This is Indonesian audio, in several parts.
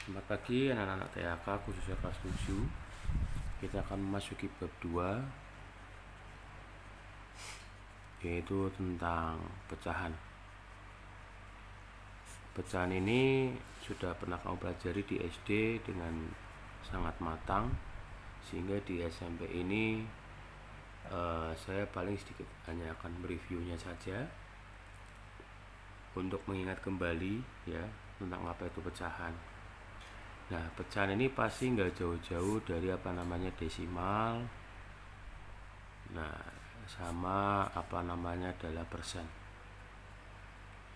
Selamat pagi anak-anak TAK khususnya kelas 7. Kita akan memasuki bab 2, yaitu tentang pecahan. Pecahan ini sudah pernah kamu pelajari di SD dengan sangat matang, sehingga di SMP ini saya paling sedikit hanya akan mereviewnya saja untuk mengingat kembali ya tentang apa itu pecahan. Nah, pecahan ini pasti nggak jauh-jauh dari desimal. Nah, sama adalah persen.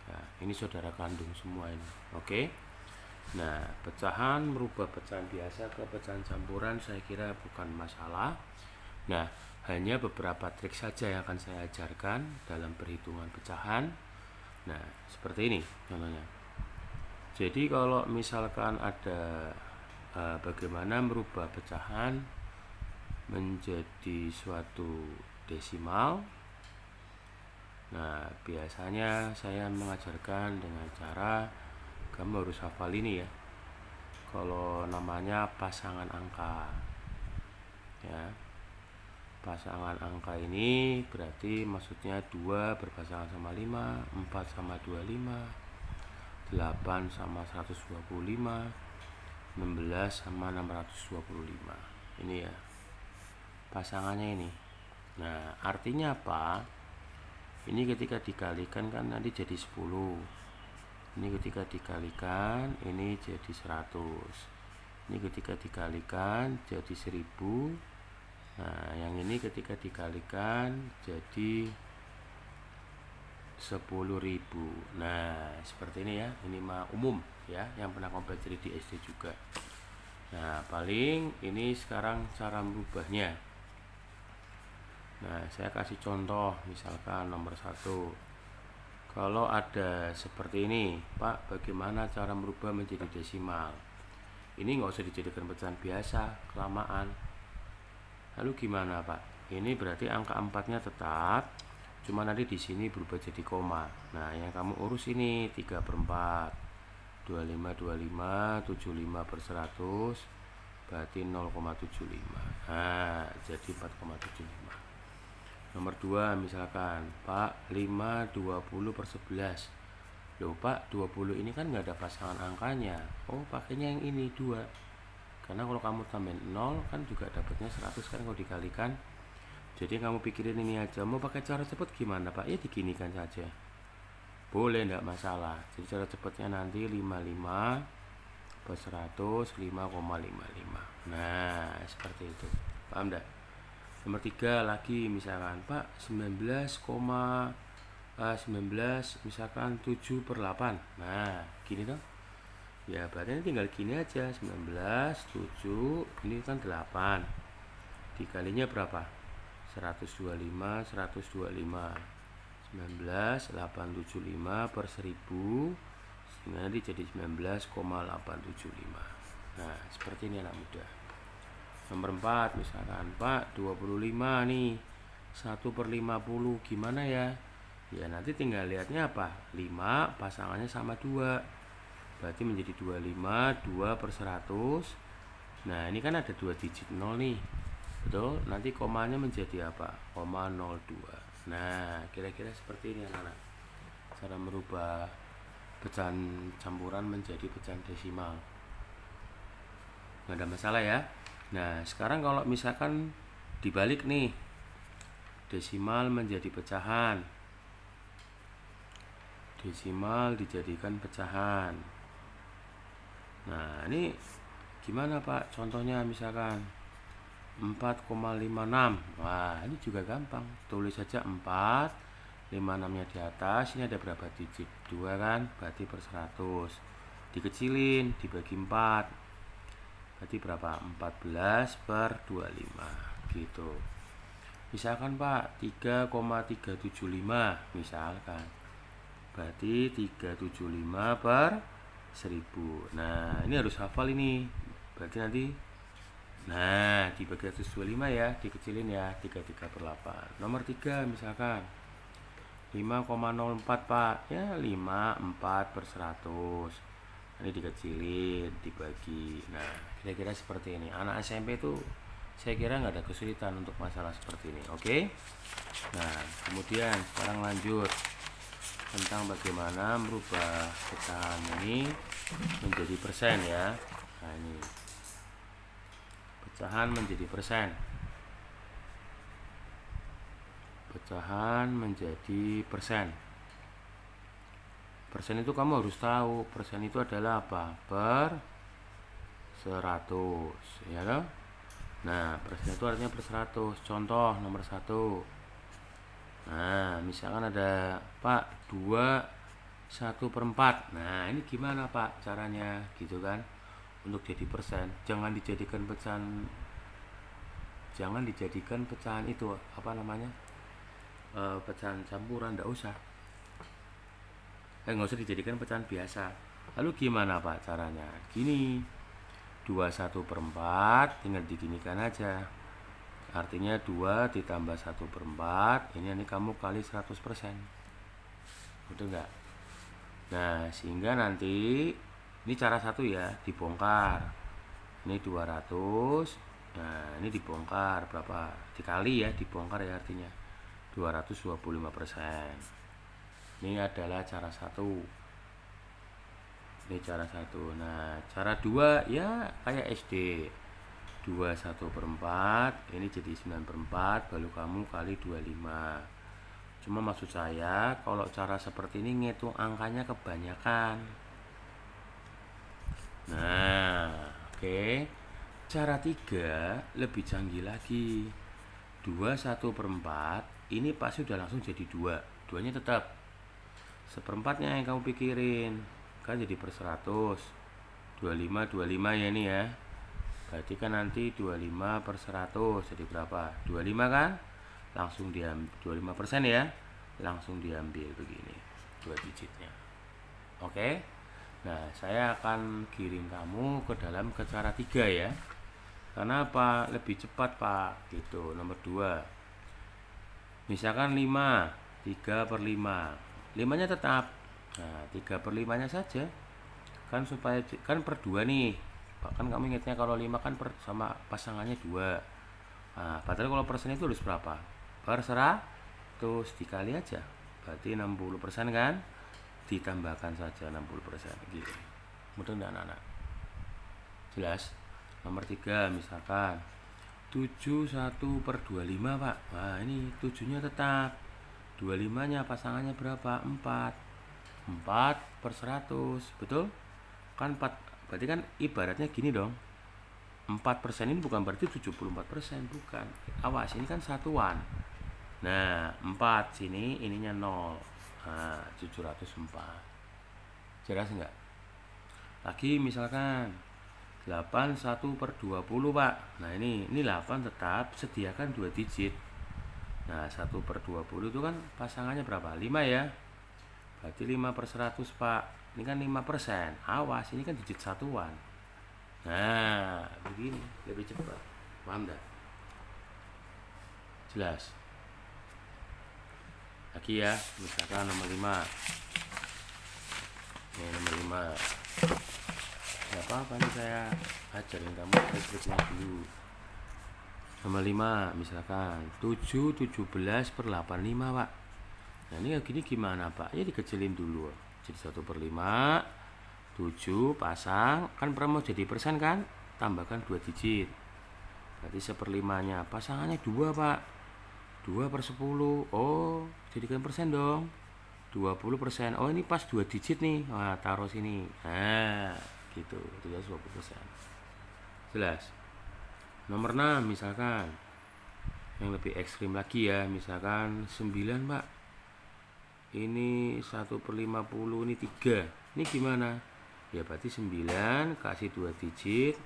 Nah, ini saudara kandung semua ini. Oke. Nah, pecahan merubah pecahan biasa ke pecahan campuran saya kira bukan masalah. Nah, hanya beberapa trik saja yang akan saya ajarkan dalam perhitungan pecahan. Nah, seperti ini contohnya. Jadi kalau misalkan ada bagaimana merubah pecahan menjadi suatu desimal. Nah, biasanya saya mengajarkan dengan cara kamu harus hafal ini ya. Kalau namanya pasangan angka. Ya. Pasangan angka ini berarti maksudnya 2 berpasangan sama 5, 4 sama 25, 8 sama 125, 16 sama 625. Ini ya pasangannya ini. Nah, artinya apa? Ini ketika dikalikan kan nanti jadi 10. Ini ketika dikalikan ini jadi 100. Ini ketika dikalikan jadi 1000. Nah, yang ini ketika dikalikan jadi 10.000. Nah, seperti ini ya. Ini mah umum ya, yang pernah kamu pelajari di SD juga. Nah, paling ini sekarang cara merubahnya. Nah, saya kasih contoh, misalkan nomor 1. Kalau ada seperti ini, Pak, bagaimana cara merubah menjadi desimal? Ini nggak usah dijadikan pecahan biasa, kelamaan. Lalu gimana, Pak? Ini berarti angka 4-nya tetap, cuma nanti di sini berubah jadi koma. Nah, yang kamu urus ini 3/4, 25, 75 per 100, berarti 0,75. Nah, jadi 4,75. Nomor 2 misalkan, Pak, 5 20 per 11. Loh Pak, 20 ini kan nggak ada pasangan angkanya. Oh, pakainya yang ini 2. Karena kalau kamu tambahin 0 kan juga dapatnya 100 kan kalau dikalikan. Jadi kamu pikirin ini aja. Mau pakai cara cepat gimana Pak? Ya diginikan saja. Boleh, enggak masalah. Jadi cara cepatnya nanti 55 per 100 5,55. Nah, seperti itu. Paham enggak? Nomor 3 lagi misalkan, Pak, 19 misalkan 7 per 8. Nah, gini dong. Ya, berarti ini tinggal gini aja. 19, 7, ini kan 8. Dikalinya berapa? 125, 125. 19, 875 per 10. Sehingga nanti jadi 19,875. Nah, seperti ini anak muda. Nomor 4 misalkan, Pak, 25 nih, 1 per 50 gimana ya? Ya nanti tinggal lihatnya apa? 5 pasangannya sama 2, berarti menjadi 25, 2 per 100. Nah, ini kan ada 2 digit 0 nih, betul? Nanti komanya menjadi apa? 0,02. Nah, kira-kira seperti ini anak-anak, cara merubah pecahan campuran menjadi pecahan desimal. Nggak ada masalah ya. Nah, sekarang kalau misalkan dibalik nih, desimal menjadi pecahan, desimal dijadikan pecahan. Nah, ini gimana Pak? Contohnya misalkan 4,56. Wah, ini juga gampang. Tulis saja 4, 56-nya di atas. Ini ada berapa digit? 2 kan? Berarti per 100. Dikecilin, dibagi 4. Berarti berapa? 14 per 25 gitu. Misalkan Pak, 3,375 misalkan. Berarti 375 per 1000. Nah, ini harus hafal ini. Berarti nanti dibagi 125 ya, dikecilin ya, 33 per 8. Nomor 3 misalkan 5,04 Pak. Ya, 54 per 100. Ini dikecilin, dibagi. Nah, kira-kira seperti ini. Anak SMP itu saya kira nggak ada kesulitan untuk masalah seperti ini. Oke. Nah, kemudian sekarang lanjut tentang bagaimana merubah pecahan ini menjadi persen ya. Nah, ini pecahan menjadi persen. Pecahan menjadi persen. Persen itu kamu harus tahu, persen itu adalah apa? Per 100, ya kan? Nah, persen itu artinya per 100. Contoh nomor 1. Nah, misalkan ada Pak 2/1/4. Nah, ini gimana Pak caranya gitu kan? Untuk jadi persen, jangan dijadikan pecahan itu apa namanya? Pecahan campuran, enggak usah. Nggak usah dijadikan pecahan biasa. Lalu gimana Pak caranya? Gini, 2/1/4 tinggal diginikan aja. Artinya 2 ditambah 1/4, ini kamu kali 100%. Betul nggak? Nah, sehingga nanti ini cara satu ya, dibongkar. Ini 200. Nah, ini dibongkar berapa? Dikali ya, dibongkar ya artinya 225%. Ini adalah cara satu. Ini cara satu. Nah, cara dua ya kayak SD. 2/1/4 ini jadi 9/4, lalu kamu kali 25. Cuma maksud saya kalau cara seperti ini ngitung angkanya kebanyakan. Nah, oke. Cara 3 lebih canggih lagi. 2/1/4 ini pasti udah langsung jadi 2. Duanya tetap. Seperempatnya yang kamu pikirin kan jadi per 100. 25 ya ini ya. Berarti kan nanti 25 per 100 jadi berapa? 25 kan? Langsung diambil 25% ya. Langsung diambil begini 2 digitnya. Oke. Nah, saya akan kirim kamu ke cara 3 ya. Karena apa? Lebih cepat Pak. Gitu. Nomor 2. Misalkan 5, 3/5. 5-nya tetap. Nah, 3/5-nya saja. Kan supaya kan per 2 nih. Kan kamu ingatnya kalau 5 kan sama pasangannya 2. Nah, padahal kalau persen itu harus berapa? Per 100 dikali aja. Berarti 60% kan? Ditambahkan saja 60% gitu. Mudah enggak anak-anak? Jelas? Nomor 3 misalkan 71/25 Pak. Nah, ini 7-nya tetap. 25-nya pasangannya berapa? 4 per 100. Betul? Kan 4. Berarti kan ibaratnya gini dong. 4% ini bukan berarti 74%. Bukan. Awas, ini kan satuan. Nah, 4 sini ininya 0. Nah, 704. Jelas enggak? Lagi misalkan 81/20 Pak. Nah, ini 8 tetap sediakan 2 digit. Nah, 1/20 itu kan pasangannya berapa? 5 ya. Berarti 5 per 100 Pak. Ini kan 5%. Awas, ini kan digit satuan. Nah, begini lebih cepat. Paham dah? Jelas? Lagi ya, misalkan nomor 5. Ini nomor 5. Gak apa-apa nih saya ajarin kamu trik-triknya dulu. Nomor 5 misalkan 7/17/85 Pak. Nah, ini gini gimana Pak? Ya dikecilin dulu. Jadi 1/5, 7 pasang, kan mau jadi persen kan? Tambahkan 2 digit. Berarti 1/5-nya pasangannya 2 Pak. 2/10. Oh, jadikan persen dong. 20%. Oh, ini pas 2 digit nih. Wah, taruh sini. Nah, gitu. Itu 20%. Jelas? Nomor 6 misalkan yang lebih ekstrim lagi ya, misalkan 9 Pak. Ini 1/50, ini 3. Ini gimana? Ya berarti 9 kasih 2 digit.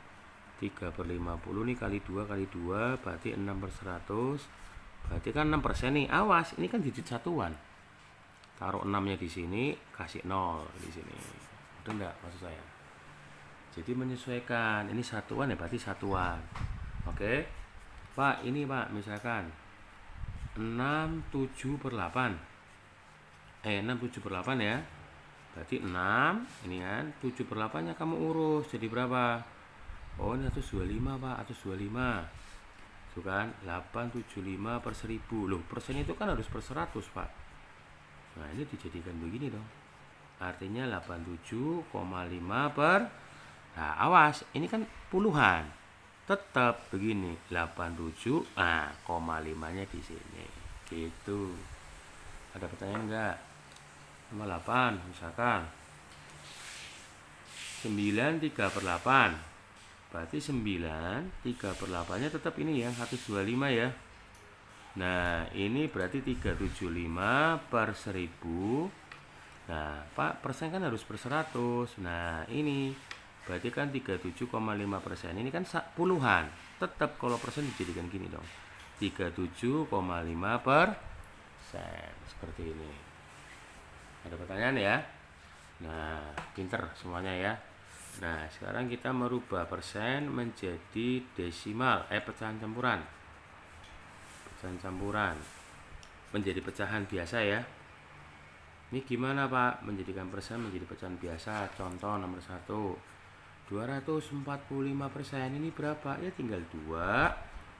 3/50 nih kali 2 kali 2 berarti 6/100. Berarti kan 6% nih. Awas, ini kan digit satuan. Taruh 6-nya di sini, kasih 0 di sini. Udah enggak maksud saya? Jadi menyesuaikan. Ini satuan ya berarti satuan. Oke. Pak, ini Pak misalkan 6/7/8 ya. Berarti 6, ini kan 7 per 8 nya kamu urus jadi berapa? Oh, ini 125 Pak, 125. Itu kan 875 per 1000. Loh, persen itu kan harus per 100 Pak. Nah, ini dijadikan begini dong. Artinya 87,5 per. Nah, awas, ini kan puluhan. Tetap begini, 87, nah, koma 5-nya di sini. Gitu. Ada pertanyaan enggak? Nomor 8 misalkan 9 3 per 8. Berarti 9 3 per 8 nya tetap ini ya 125 ya. Nah ini berarti 375 per 1000. Nah Pak, persen kan harus per 100. Nah ini berarti kan 37,5%. Ini kan puluhan. Tetap kalau persen dijadikan gini dong, 37,5%. Seperti ini. Ada pertanyaan ya? Nah, pinter semuanya ya. Nah, sekarang kita merubah persen menjadi desimal, pecahan campuran. Pecahan campuran menjadi pecahan biasa ya. Ini gimana Pak? Menjadikan persen menjadi pecahan biasa. Contoh nomor 1, 245%. Ini berapa? Ya tinggal 2.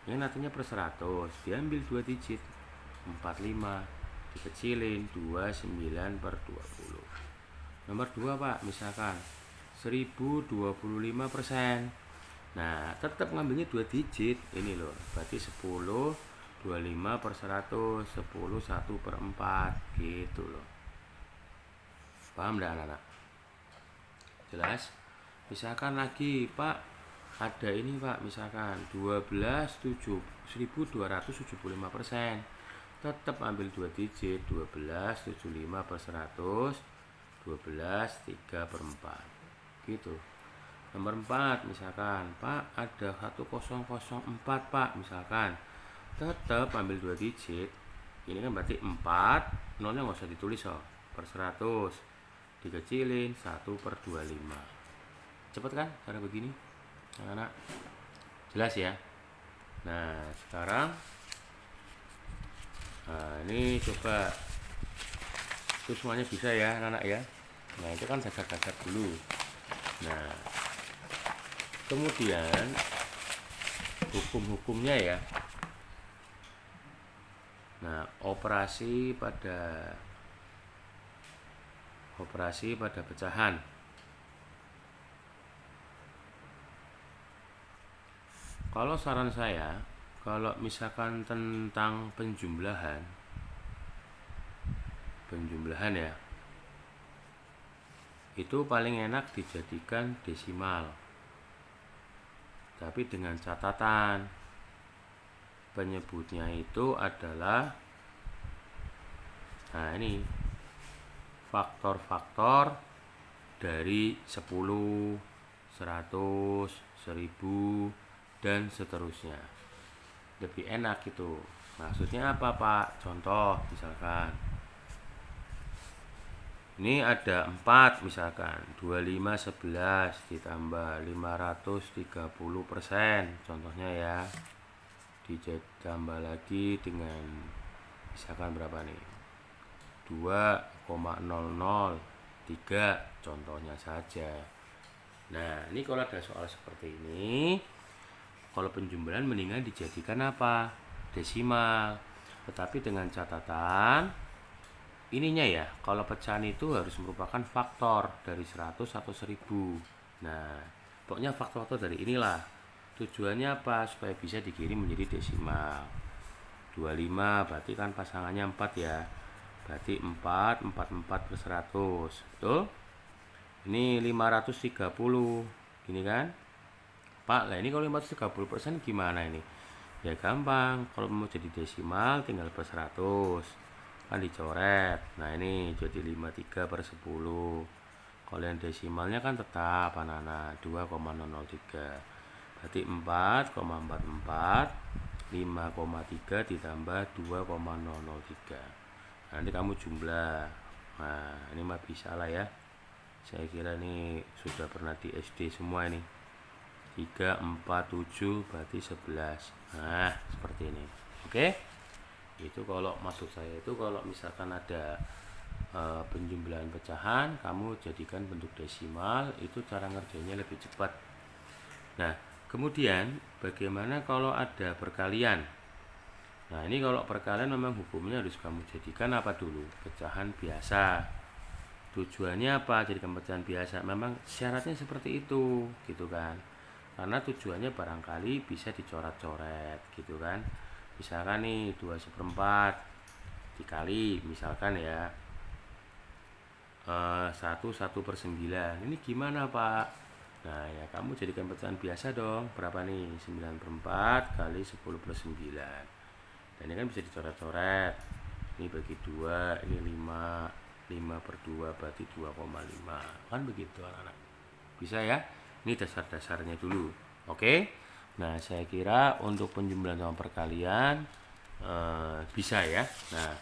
Ini artinya per 100. Diambil 2 digit. 45. Dikecilin 29 per 20. Nomor 2 Pak, misalkan 1025%. Nah, tetap ngambilnya 2 digit. Ini loh, berarti 10 25 per 100, 10 1 per 4 gitu loh. Paham enggak anak-anak? Jelas? Misalkan lagi Pak, ada ini Pak, misalkan 12.275%. Tetap ambil 2 digit, 1275 per 100, 12 3 per 4 gitu. Nomor 4 misalkan Pak, ada 1004 Pak, misalkan tetap ambil 2 digit. Ini kan berarti 4, nolnya nggak usah ditulis per 100, dikecilin 1 per 25. Cepet kan cara begini anak-anak? Jelas ya? Nah sekarang ini coba itu semuanya bisa ya anak-anak ya. Nah itu kan dasar-dasar dulu. Nah kemudian hukum-hukumnya ya. Nah operasi pada pecahan. Kalau saran saya, kalau misalkan tentang penjumlahan ya, itu paling enak dijadikan desimal. Tapi dengan catatan penyebutnya itu adalah, nah ini faktor-faktor dari 10, 100, 1000 dan seterusnya. Lebih enak gitu. Maksudnya apa Pak? Contoh misalkan ini ada 4 misalkan 25 11 ditambah 530%, contohnya ya. Ditambah lagi dengan misalkan berapa nih, 2,003 contohnya saja. Nah ini kalau ada soal seperti ini, kalau penjumlahan mendingan dijadikan apa? Desimal. Tetapi dengan catatan ininya ya, kalau pecahan itu harus merupakan faktor dari 100 atau 1000. Nah pokoknya faktor-faktor dari inilah. Tujuannya apa? Supaya bisa dikirim menjadi desimal. 25 berarti kan pasangannya 4 ya. Berarti 4 44 per 100. Betul? Ini 530. Gini kan? Pak, lah ini kalau 530% gimana ini? Ya gampang. Kalau mau jadi desimal tinggal per 100. Kan dicoret. Nah ini jadi 53 per 10. Kalau yang desimalnya kan tetap anak-anak 2,003. Berarti 4,44, 5,3 ditambah 2,003. Nanti kamu jumlah. Nah ini mah bisa lah ya. Saya kira ini sudah pernah di SD semua ini. 3, 4, 7 berarti 11. Nah seperti ini. Oke. Itu kalau maksud saya itu kalau misalkan ada penjumlahan pecahan, kamu jadikan bentuk desimal, itu cara ngerjainnya lebih cepat. Nah, kemudian bagaimana kalau ada perkalian? Nah, ini kalau perkalian memang hukumnya harus kamu jadikan apa dulu? Pecahan biasa. Tujuannya apa? Jadikan pecahan biasa. Memang syaratnya seperti itu, gitu kan. Karena tujuannya barangkali bisa dicoret-coret, gitu kan. Misalkan nih 2/4 dikali, misalkan ya 1/9. Ini gimana, Pak? Nah, ya kamu jadikan pecahan biasa dong. Berapa nih? 9/4 kali 10/9. Dan ini kan bisa dicoret-coret. Ini bagi 2, ini 5/2 berarti 2,5. Kan begitu anak-anak. Bisa ya? Ini dasar-dasarnya dulu. Oke? Nah, saya kira untuk penjumlahan sama perkalian bisa ya. Nah,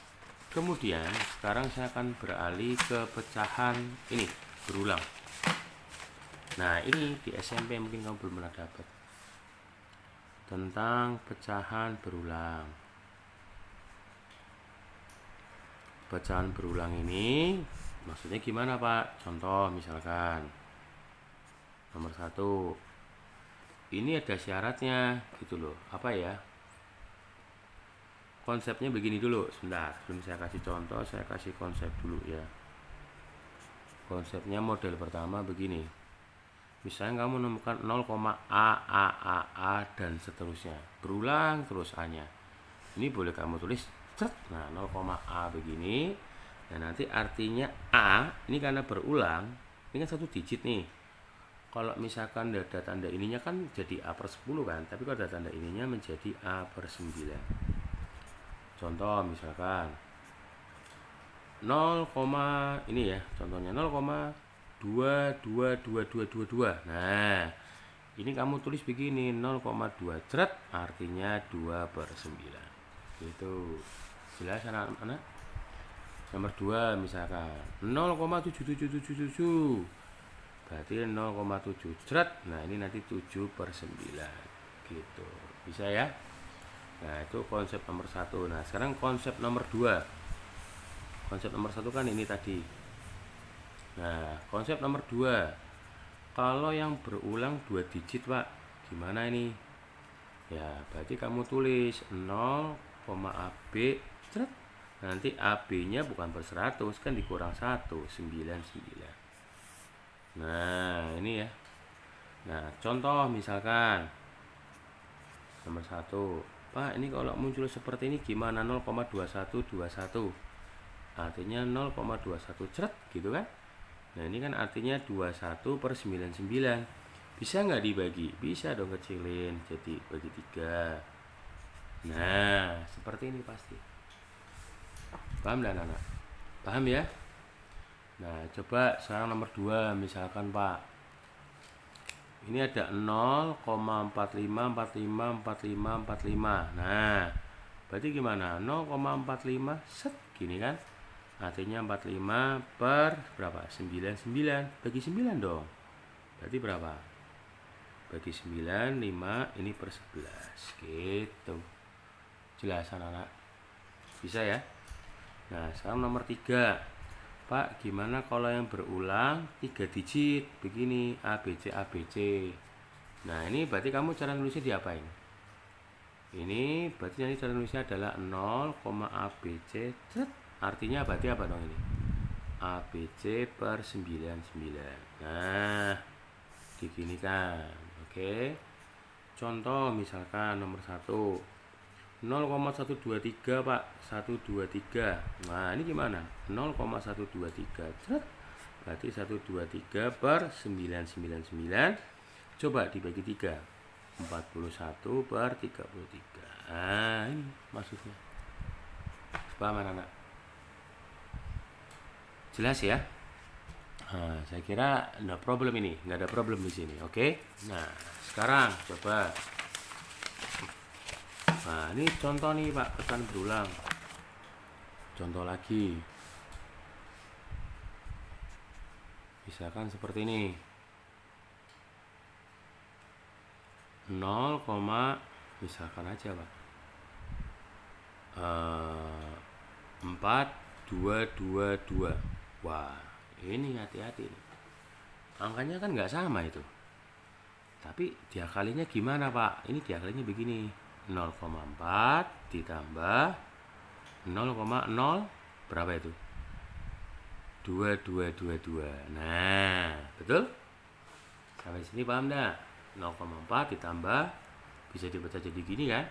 kemudian sekarang saya akan beralih ke pecahan ini, berulang. Nah, ini di SMP mungkin kamu belum pernah dapat tentang pecahan berulang. Pecahan berulang ini maksudnya gimana, Pak? Contoh misalkan nomor 1. Ini ada syaratnya gitu loh. Apa ya? Konsepnya begini dulu. Sebentar, sebelum saya kasih contoh, saya kasih konsep dulu ya. Konsepnya model pertama begini. Misalnya kamu menemukan 0,a dan seterusnya. Berulang terus A-nya. Ini boleh kamu tulis nah 0,a begini. Nah, nanti artinya A ini karena berulang, ini kan 1 digit nih. Kalau misalkan ada tanda ininya kan jadi A/10 kan, tapi kalau ada tanda ininya menjadi A/9. Contoh misalkan 0, ini ya contohnya 0,22222. Nah, ini kamu tulis begini 0,2 artinya 2/9. Gitu. Jelas anak-anak? Nomor 2 misalkan 0,7777 berarti 0,7 nah ini nanti 7/9 gitu. Bisa ya? Nah, itu konsep nomor 1. Nah, sekarang konsep nomor 2. Konsep nomor 1 kan ini tadi. Nah, konsep nomor 2, kalau yang berulang 2 digit, Pak, gimana ini? Ya, berarti kamu tulis 0,AB nanti AB-nya bukan per 100 kan, dikurang 1, 99. Nah, ini ya. Nah, contoh misalkan nomor 1. Pak, ini kalau muncul seperti ini gimana? 0,2121. Artinya 0,21 gitu kan? Nah, ini kan artinya 21/99. Bisa nggak dibagi? Bisa dong, kecilin jadi bagi 3. Nah, seperti ini pasti. Paham dan anak? Paham ya? Nah, coba sekarang nomor 2 misalkan, Pak. Ini ada 0,45454545. Nah, berarti gimana? 0,45 gini kan? Artinya 45 per berapa? 99. Bagi 9 dong. Berarti berapa? Bagi 9, 5, ini per 11. Gitu. Jelas anak-anak? Bisa ya? Nah, sekarang nomor 3. Pak, gimana kalau yang berulang 3 digit? Begini, ABC, ABC. Nah, ini berarti kamu cara nulisnya diapain? Ini berarti nanti cara nulisnya adalah 0,ABC. Artinya berarti apa dong ini? ABC per 99. Nah, diginikan. Oke. Contoh misalkan nomor 1. 0,123, Pak. 123. Nah, ini gimana? 0,123. Berarti 123 per 999. Coba dibagi 3. 41 per 33. Nah, ini maksudnya. Paham anak-anak? Jelas ya? Nah, saya kira no problem ini, nggak ada problem di sini, oke? Nah, sekarang coba. Nah, ini contoh nih, Pak, pecahan berulang. Contoh lagi. Misalkan seperti ini. 0, misalkan aja, Pak. 4, 2, 2, 2. Wah, ini hati-hati nih. Angkanya kan nggak sama itu. Tapi diakalinya gimana Pak? Ini diakalinya begini. 0,4 ditambah 0,0 berapa itu? 2222. Nah, betul? Sampai sini paham enggak? 0,4 ditambah bisa dibaca jadi gini kan?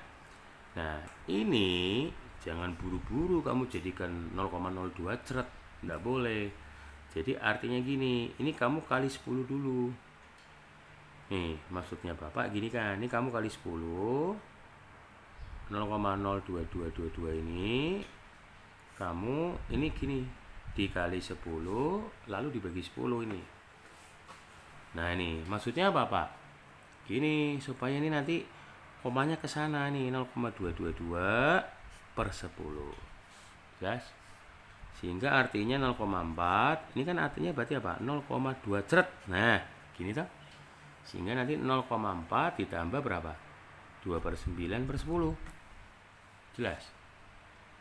Nah, ini jangan buru-buru kamu jadikan 0,02 ceret. Enggak boleh. Jadi artinya gini, ini kamu kali 10 dulu. Nih, maksudnya Bapak gini kan, ini kamu kali 10, 0,02222 ini kamu ini gini, dikali 10 lalu dibagi 10 ini. Nah, ini maksudnya apa, Pak? Gini, supaya ini nanti komanya ke sana nih, 0,222 per 10. Jelas? Sehingga artinya 0,4, ini kan artinya berarti apa? 0,2 ceret. Nah, gini toh. Sehingga nanti 0,4 ditambah berapa? 2 per 9 per 10. Jelas?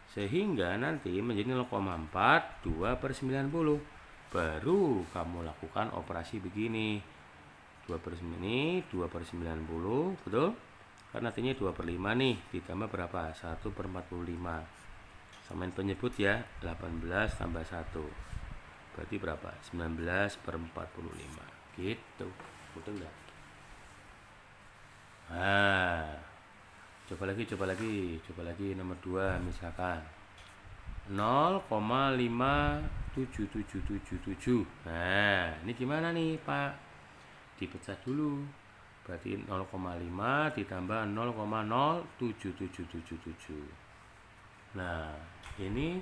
Sehingga nanti menjadi 0,4 2 per 90. Baru kamu lakukan operasi begini. 2 per 9 ini 2 per 90, betul? Kan artinya 2 per 5 nih, ditambah berapa? 1 per 45. Samain penyebut ya, 18 tambah 1. Berarti berapa? 19 per 45. Gitu. Betul enggak? Nah, coba lagi nomor 2 misalkan 0,57777. Nah, ini gimana nih Pak? Dipecah dulu. Berarti 0,5 ditambah 0,07777. Nah, ini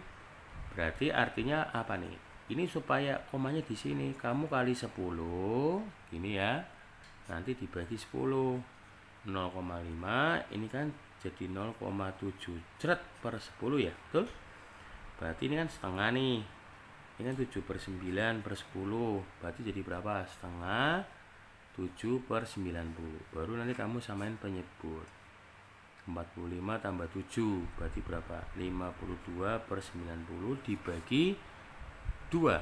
berarti artinya apa nih? Ini supaya komanya di sini, kamu kali 10, gini ya. Nanti dibagi 10. 0,5 ini kan jadi 0,7 ceret per 10 ya, betul? Berarti ini kan setengah nih. Ini kan 7 per 9 per 10. Berarti jadi berapa? Setengah 7 per 90. Baru nanti kamu samain penyebut. 45 tambah 7 berarti berapa? 52 per 90 dibagi 2,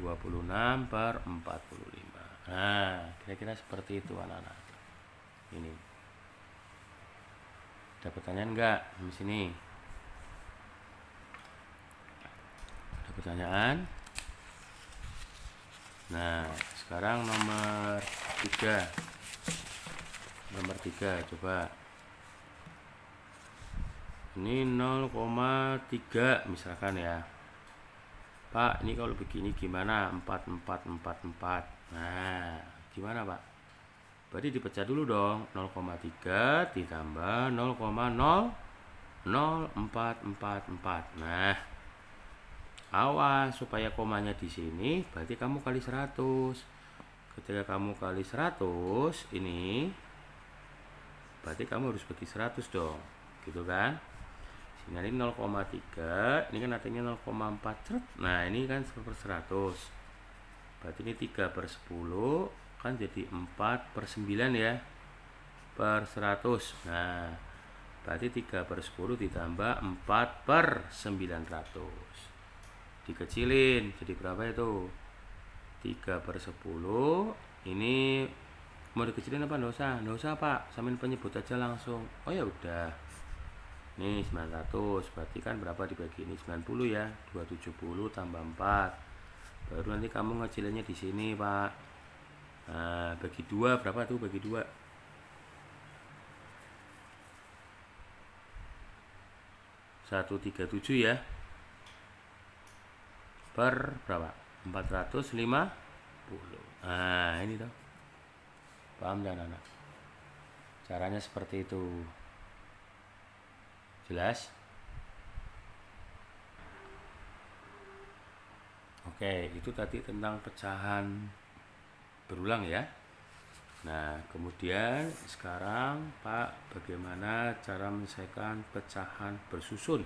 26 per 45. Nah, kira-kira seperti itu anak-anak. Ini ada pertanyaan enggak di sini? Ada pertanyaan? Nah, sekarang nomor 3. Nomor 3 coba. Ini 0,3 misalkan ya. Pak, ini kalau begini gimana? 4444. Nah, gimana Pak? Berarti dipecah dulu dong. 0,3 ditambah 0,00444. Nah, awas supaya komanya di sini, berarti kamu kali 100. Ketika kamu kali 100 ini, berarti kamu harus bagi 100 dong. Gitu kan? Sehingga ini 0,3, ini kan artinya 0,4 ceret. Nah, ini kan 1 per 100. Berarti ini 3 per 10 kan jadi 4 per 9 ya, per 100. Nah, berarti 3 per 10 ditambah 4 per 900. Dikecilin jadi berapa itu? 3 per 10. Ini mau dikecilin apa? Nggak usah Pak, samain penyebut aja langsung. Oh ya udah. Ini 900, berarti kan berapa dibagi ini? 90 ya, 270 tambah 4. Baru nanti kamu ngecilinnya di sini Pak. Nah, bagi 2 berapa tuh? Bagi 2 137 ya, per berapa? 450. Nah, ini tuh. Paham dan anak? Caranya seperti itu. Jelas? Oke, itu tadi tentang pecahan berulang ya. Nah, kemudian sekarang Pak, bagaimana cara menyelesaikan pecahan bersusun?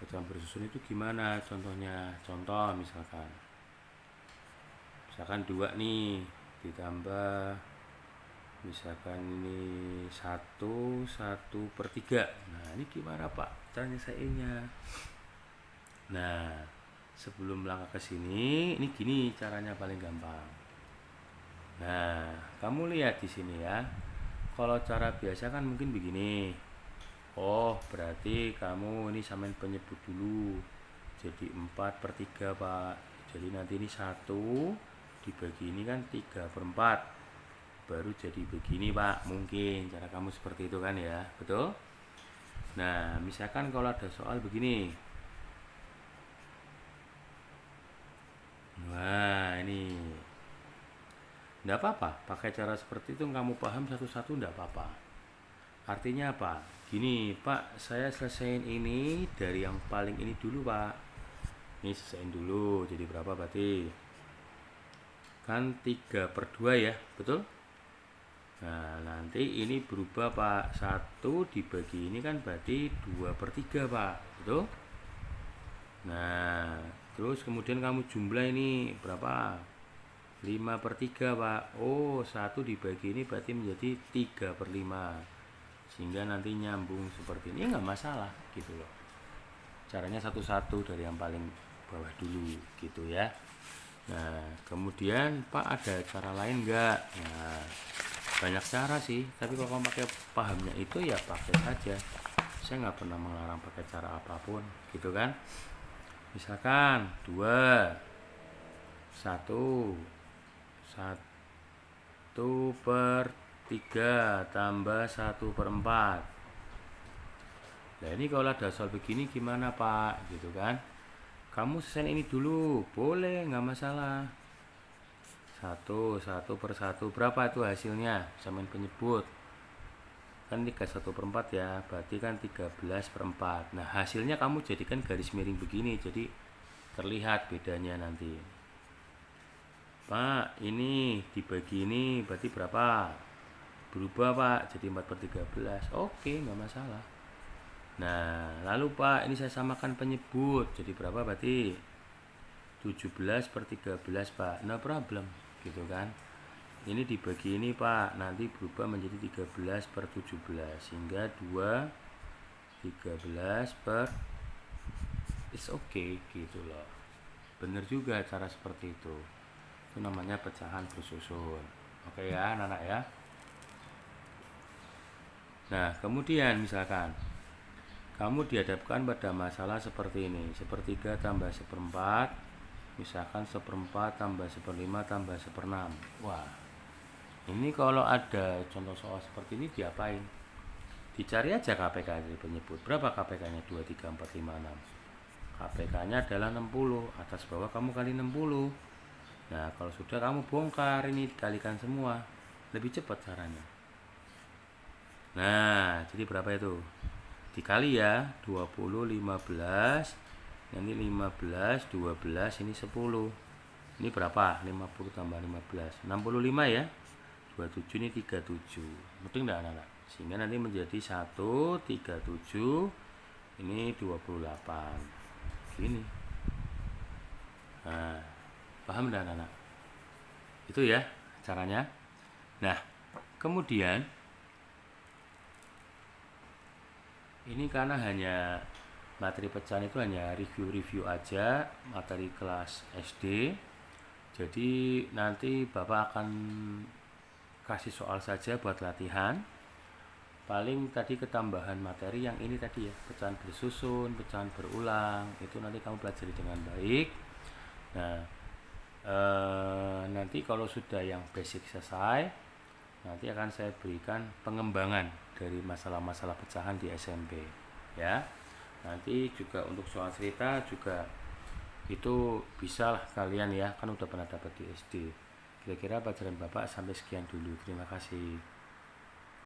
Pecahan bersusun itu gimana contohnya? Contoh misalkan 2 nih ditambah Misalkan ini 1/3. Nah, ini gimana Pak cara nyelesainnya? Nah, sebelum melangkah ke sini, ini gini caranya paling gampang. Nah, kamu lihat di sini ya. Kalau cara biasa kan mungkin begini. Oh, berarti kamu ini samain penyebut dulu. Jadi 4/3 Pak. Jadi nanti ini 1 dibagi ini kan 3/4. Baru jadi begini Pak. Mungkin cara kamu seperti itu kan ya. Betul? Nah, misalkan kalau ada soal begini. Wah, ini enggak apa-apa. Pakai cara seperti itu kamu paham satu-satu enggak apa-apa. Artinya apa? Gini Pak, saya selesaiin ini dari yang paling ini dulu Pak. Ini selesaiin dulu. Jadi berapa berarti? Kan 3/2 ya, betul? Nah, nanti ini berubah Pak. 1 dibagi ini kan berarti 2/3 Pak, betul? Nah, terus kemudian kamu jumlah ini berapa? 5/3 Pak. Oh, 1 dibagi ini berarti menjadi 3/5. Sehingga nanti nyambung seperti ini, nggak masalah gitu loh. Caranya satu-satu dari yang paling bawah dulu gitu ya. Nah, kemudian Pak ada cara lain nggak? Nah, banyak cara sih, tapi kalau kamu pakai pahamnya itu ya pakai saja. Saya nggak pernah melarang pakai cara apapun gitu kan. Misalkan 2 1 1/3 tambah 1/4. Nah, ini kalau ada soal begini gimana Pak gitu kan. Kamu selesaiin ini dulu, boleh, nggak masalah. 1/1 berapa itu hasilnya? Samain penyebut. Kan 1/4 ya, berarti kan 13/4. Nah, hasilnya kamu jadikan garis miring begini, jadi terlihat bedanya nanti. Pak, ini dibagi ini berarti berapa? Berubah Pak, jadi 4/13. Oke, nggak masalah. Nah, lalu Pak, ini saya samakan penyebut. Jadi berapa berarti? 17/13 Pak. No problem, gitu kan. Ini dibagi ini Pak, nanti berubah menjadi 13/17. Sehingga 2/13 per it's okay gitu loh. Bener juga cara seperti itu. Itu namanya pecahan bersusun. Oke ya, anak-anak ya. Nah, kemudian misalkan kamu dihadapkan pada masalah seperti ini, 1/3 tambah 1/4, misalkan 1/4 tambah 1/5 tambah 1/6. Wah, ini kalau ada contoh soal seperti ini diapain? Dicari aja KPK dari penyebut. Berapa KPK-nya? 2, 3, 4, 5, 6. KPK-nya adalah 60, atas bawah kamu kali 60. Nah, kalau sudah kamu bongkar ini dikalikan semua, lebih cepat caranya. Nah, jadi berapa itu? Dikali ya, 20, 15, nanti 15, 12, ini 10. Ini berapa? 50 tambah 15, 65 ya. 27 ini 37. Betul enggak anak-anak? Sehingga nanti menjadi 137, ini 28. Gini. Nah, paham enggak anak-anak? Itu ya caranya. Nah, kemudian ini karena hanya materi pecahan itu hanya review-review aja, materi kelas SD. Jadi nanti Bapak akan kasih soal saja buat latihan. Paling tadi ketambahan materi yang ini tadi ya, pecahan bersusun, pecahan berulang, itu nanti kamu pelajari dengan baik. Nah, nanti kalau sudah yang basic selesai, nanti akan saya berikan pengembangan dari masalah-masalah pecahan di SMP ya. Nanti juga untuk soal cerita juga itu bisa lah kalian ya, kan udah pernah dapat di SD. Kira-kira pelajaran Bapak sampai sekian dulu. Terima kasih.